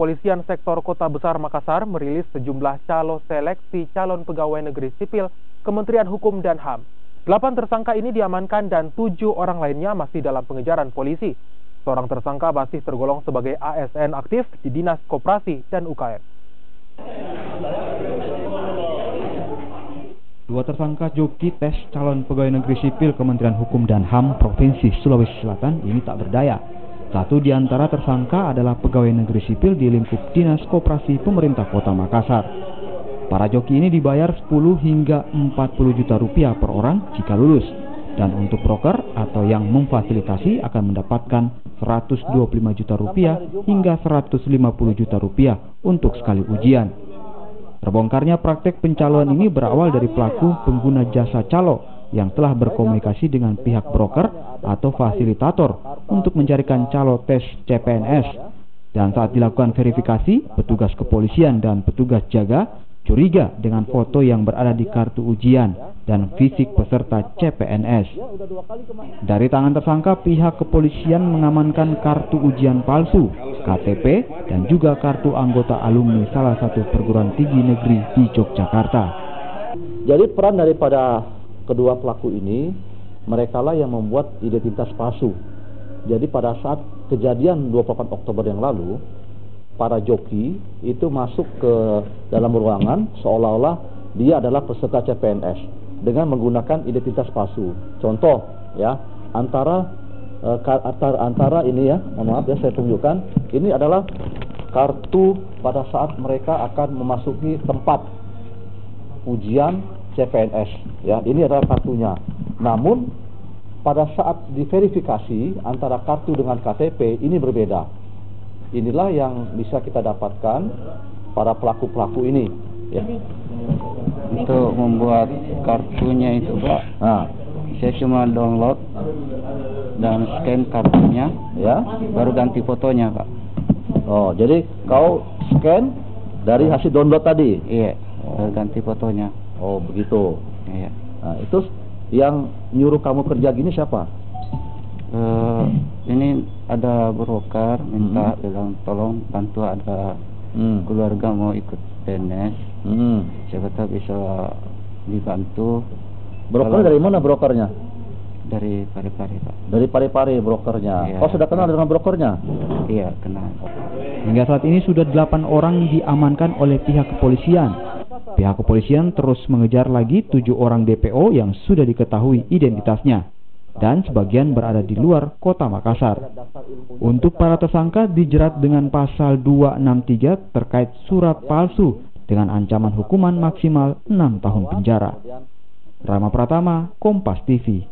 Kepolisian Sektor Kota Besar Makassar merilis sejumlah calo seleksi calon pegawai negeri sipil Kementerian Hukum dan HAM. 8 tersangka ini diamankan dan 7 orang lainnya masih dalam pengejaran polisi. Seorang tersangka masih tergolong sebagai ASN aktif di Dinas Koperasi dan UKM. 2 tersangka joki tes calon pegawai negeri sipil Kementerian Hukum dan HAM Provinsi Sulawesi Selatan ini tak berdaya. Satu di antara tersangka adalah pegawai negeri sipil di lingkup Dinas Koperasi Pemerintah Kota Makassar. Para joki ini dibayar 10 hingga 40 juta rupiah per orang jika lulus. Dan untuk broker atau yang memfasilitasi akan mendapatkan 125 juta rupiah hingga 150 juta rupiah untuk sekali ujian. Terbongkarnya praktek pencaloan ini berawal dari pelaku pengguna jasa calo yang telah berkomunikasi dengan pihak broker atau fasilitator untuk mencarikan calo tes CPNS. Dan saat dilakukan verifikasi, petugas kepolisian dan petugas jaga curiga dengan foto yang berada di kartu ujian dan fisik peserta CPNS. Dari tangan tersangka, pihak kepolisian mengamankan kartu ujian palsu, KTP, dan juga kartu anggota alumni salah satu perguruan tinggi negeri di Yogyakarta. Jadi peran daripada kedua pelaku ini, merekalah yang membuat identitas palsu. Jadi pada saat kejadian 28 Oktober yang lalu, para joki itu masuk ke dalam ruangan seolah-olah dia adalah peserta CPNS dengan menggunakan identitas palsu. Contoh ya, antara ini ya, mohon maaf ya saya tunjukkan, ini adalah kartu pada saat mereka akan memasuki tempat ujian CPNS ya, ini adalah kartunya. Namun pada saat diverifikasi antara kartu dengan KTP ini berbeda. Inilah yang bisa kita dapatkan para pelaku-pelaku ini ya. Untuk membuat kartunya itu Pak, saya cuma download dan scan kartunya ya, baru ganti fotonya Pak. Oh, jadi kau scan dari hasil download tadi? Iya, baru ganti fotonya. Oh begitu. Iya. Nah, itu yang nyuruh kamu kerja gini siapa? Ini ada broker minta bilang tolong bantu, ada keluarga mau ikut PNS. Siapa tahu bisa dibantu. Broker dari mana brokernya? Dari Parepare Pak. Dari Parepare brokernya. Iya. Kau sudah kenal dengan brokernya? Iya, kenal. Hingga saat ini sudah 8 orang diamankan oleh pihak kepolisian. Pihak kepolisian terus mengejar lagi 7 orang DPO yang sudah diketahui identitasnya, dan sebagian berada di luar kota Makassar. Untuk para tersangka dijerat dengan pasal 263 terkait surat palsu dengan ancaman hukuman maksimal 6 tahun penjara. Rama Pratama, Kompas TV.